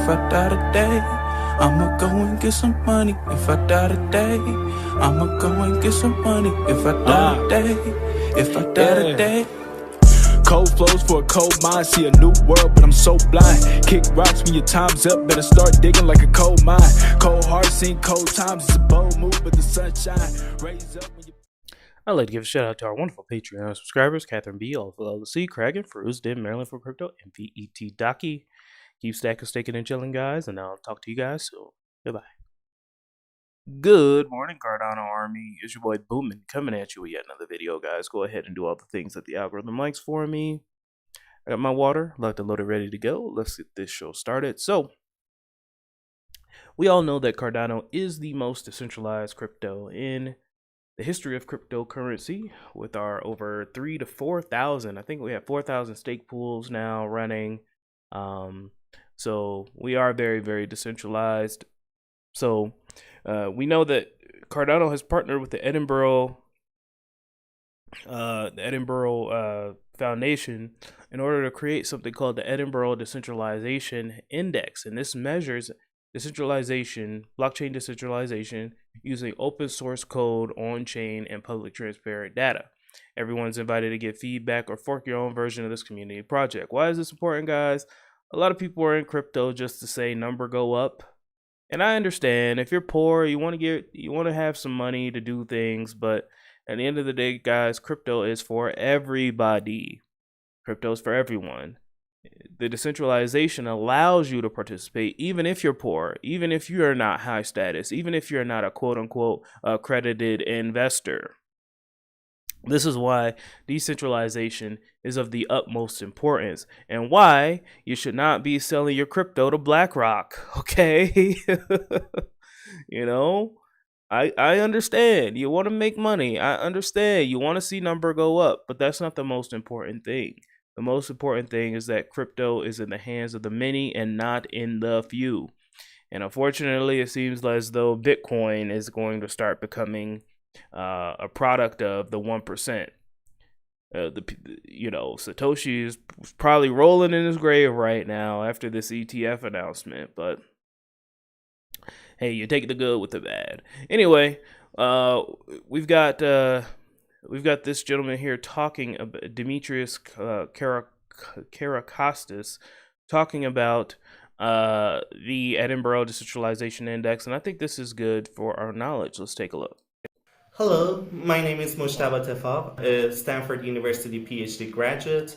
If I die today, I'ma go and get some money. If I die today, I'ma go and get some money. If I die today, if I die today. Cold flows for a cold mind, see a new world, but I'm so blind. Kick rocks when your time's up, better start digging like a coal mine. Cold heart, seen cold times, it's a bold move, but the sunshine raise up when you... I'd like to give a shout out to our wonderful Patreon subscribers, Catherine B, All of C, Kragan, Feruz, Dim, Maryland for Crypto, and VET Docky. Keep stacking, staking, and chilling, guys, and I'll talk to you guys soon. Goodbye. Good morning, Cardano Army. It's your boy Boomin coming at you with yet another video, guys. Go ahead and do all the things that the algorithm likes for me. I got my water, locked and loaded, ready to go. Let's get this show started. So, we all know that Cardano is the most decentralized crypto in the history of cryptocurrency, with our over 3,000 to 4,000. I think we have 4,000 stake pools now running. So we are very, very decentralized. So we know that Cardano has partnered with the Edinburgh Foundation in order to create something called the Edinburgh Decentralization Index, and this measures decentralization, blockchain decentralization, using open source code, on-chain, and public transparent data. Everyone's invited to give feedback or fork your own version of this community project. Why is this important, guys? A lot of people are in crypto just to say number go up. And I understand if you're poor, you want to have some money to do things, but at the end of the day, guys, crypto is for everybody. Crypto is for everyone. The decentralization allows you to participate even if you're poor, even if you are not high status, even if you're not a quote-unquote accredited investor. This is why decentralization is of the utmost importance, and why you should not be selling your crypto to BlackRock, okay? You know, I understand. You want to make money. I understand. You want to see number go up, but that's not the most important thing. The most important thing is that crypto is in the hands of the many and not in the few. And unfortunately, it seems as though Bitcoin is going to start becoming a product of the 1%. Satoshi is probably rolling in his grave right now after this ETF announcement. But hey, you take the good with the bad. Anyway, we've got this gentleman here talking about Demetrius Karakostas talking about the Edinburgh Decentralization Index, and I think this is good for our knowledge. Let's take a look. Hello, my name is Mojtaba Tefab, a Stanford University PhD graduate.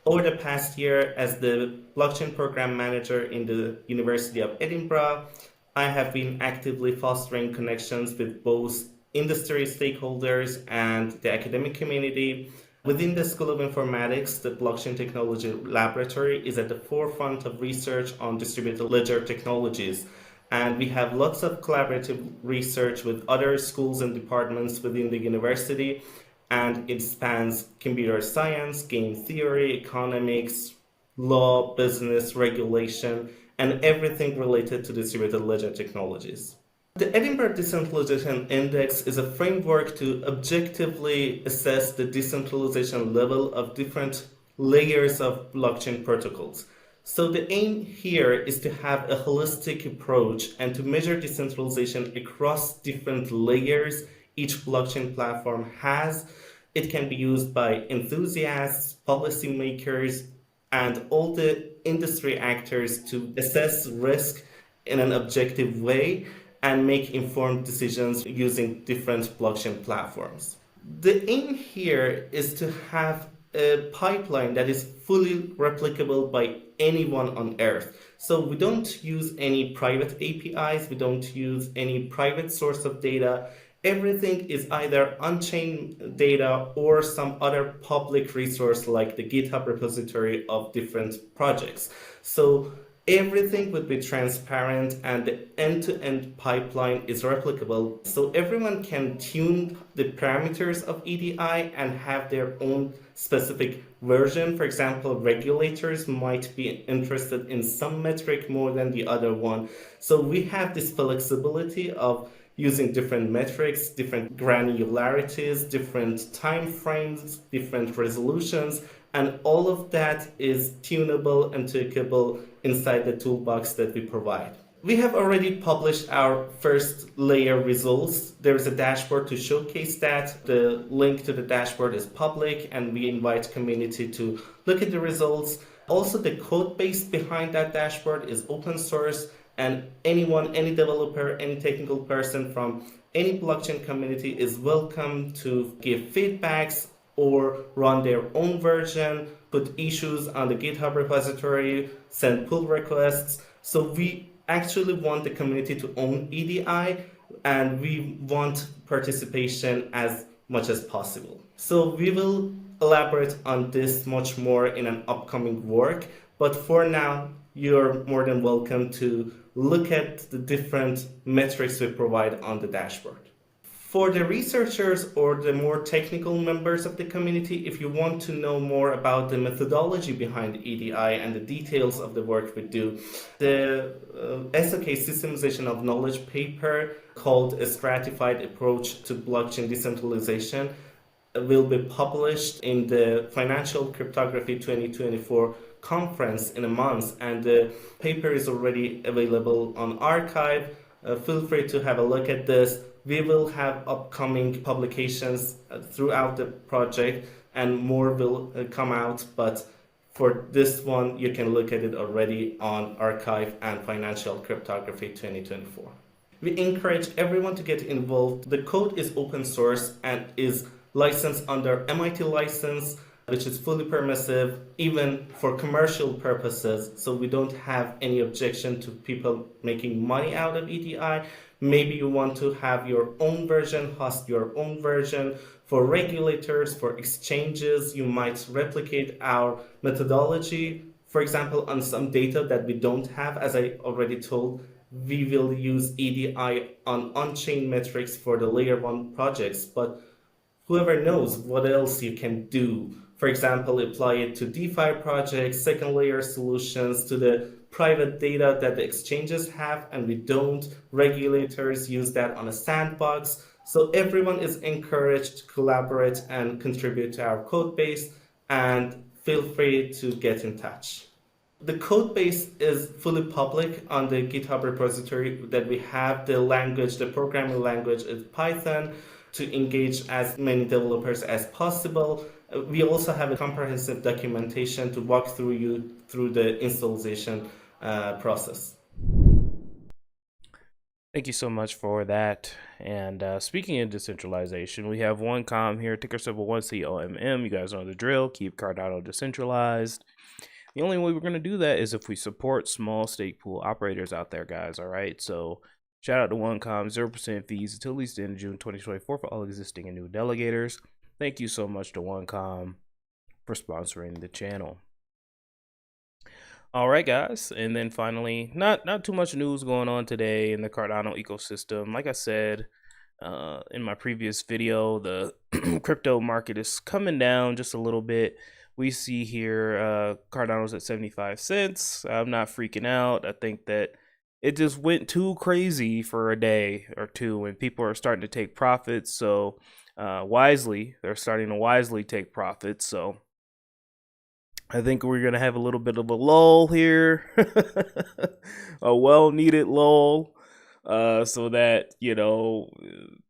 Over the past year, as the blockchain program manager in the University of Edinburgh, I have been actively fostering connections with both industry stakeholders and the academic community. Within the School of Informatics, the Blockchain Technology Laboratory is at the forefront of research on distributed ledger technologies. And we have lots of collaborative research with other schools and departments within the university. And it spans computer science, game theory, economics, law, business, regulation, and everything related to distributed ledger technologies. The Edinburgh Decentralization Index is a framework to objectively assess the decentralization level of different layers of blockchain protocols. So the aim here is to have a holistic approach and to measure decentralization across different layers each blockchain platform has. It can be used by enthusiasts, policymakers, and all the industry actors to assess risk in an objective way and make informed decisions using different blockchain platforms. The aim here is to have a pipeline that is fully replicable by anyone on Earth. So we don't use any private APIs, we don't use any private source of data. Everything is either on-chain data or some other public resource like the GitHub repository of different projects. So everything would be transparent and the end-to-end pipeline is replicable. So everyone can tune the parameters of EDI and have their own specific version. For example, regulators might be interested in some metric more than the other one. So we have this flexibility of using different metrics, different granularities, different time frames, different resolutions, And all of that is tunable and tweakable inside the toolbox that we provide. We have already published our first layer results. There's a dashboard to showcase that. The link to the dashboard is public, and we invite community to look at the results. Also, the code base behind that dashboard is open source, and anyone, any developer, any technical person from any blockchain community is welcome to give feedbacks or run their own version, put issues on the GitHub repository, send pull requests. So we actually want the community to own EDI, and we want participation as much as possible. So we will elaborate on this much more in an upcoming work, but for now, you're more than welcome to look at the different metrics we provide on the dashboard. For the researchers or the more technical members of the community, if you want to know more about the methodology behind EDI and the details of the work we do, the SOK Systemization of Knowledge paper called A Stratified Approach to Blockchain Decentralization will be published in the Financial Cryptography 2024 conference in a month, and the paper is already available on archive. Feel free to have a look at this. We will have upcoming publications throughout the project, and more will come out, but for this one, you can look at it already on archive and Financial Cryptography 2024. We encourage everyone to get involved. The code is open source and is licensed under MIT license, which is fully permissive, even for commercial purposes. So we don't have any objection to people making money out of EDI. Maybe you want to have your own version, host your own version. For regulators, for exchanges, you might replicate our methodology. For example, on some data that we don't have, as I already told, we will use EDI on on-chain metrics for the layer 1 projects, but whoever knows what else you can do. For example, apply it to DeFi projects, second layer solutions, to the private data that the exchanges have and we don't. Regulators use that on a sandbox. So everyone is encouraged to collaborate and contribute to our code base, and feel free to get in touch. The code base is fully public on the GitHub repository that we have. The language, the programming language is Python to engage as many developers as possible. We also have a comprehensive documentation to walk through you through the installation process. Thank you so much for that. And speaking of decentralization, we have OneCom here, ticker symbol 1COMM. You guys know the drill. Keep Cardano decentralized. The only way we're going to do that is if we support small stake pool operators out there, guys. All right. So shout out to OneCom, 0% fees until at least the end of June 2024 for all existing and new delegators. Thank you so much to OneCom for sponsoring the channel. All right, guys, and then finally, not too much news going on today in the Cardano ecosystem. Like I said in my previous video, the crypto market is coming down just a little bit. We see here Cardano's at 75 cents. I'm not freaking out. I think that it just went too crazy for a day or two, and people are starting to take profits. So they're starting to wisely take profits. So I think we're going to have a little bit of a lull here, a well-needed lull, so that, you know,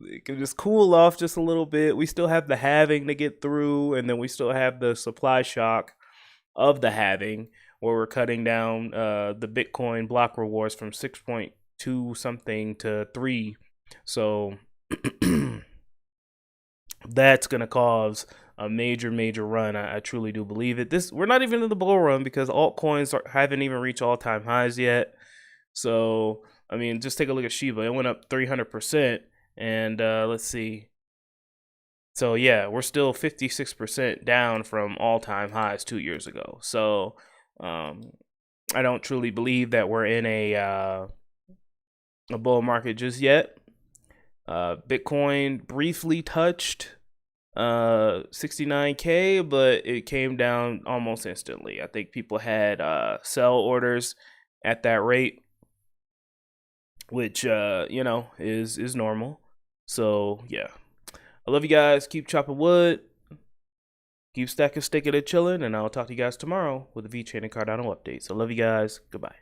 it can just cool off just a little bit. We still have the halving to get through, and then we still have the supply shock of the halving, where we're cutting down the Bitcoin block rewards from 6.2 something to 3. So that's going to cause a major run. I truly do believe it. We're not even in the bull run because altcoins haven't even reached all-time highs yet. So, I mean, just take a look at Shiba. It went up 300%. And let's see. So, yeah, we're still 56% down from all-time highs 2 years ago. So, I don't truly believe that we're in a bull market just yet. Bitcoin briefly touched 69K, but it came down almost instantly. I think people had sell orders at that rate, which you know, is normal. So yeah, I love you guys. Keep chopping wood. Keep stacking, sticking, and chilling, and I'll talk to you guys tomorrow with the Vechain and Cardano updates. I love you guys. Goodbye.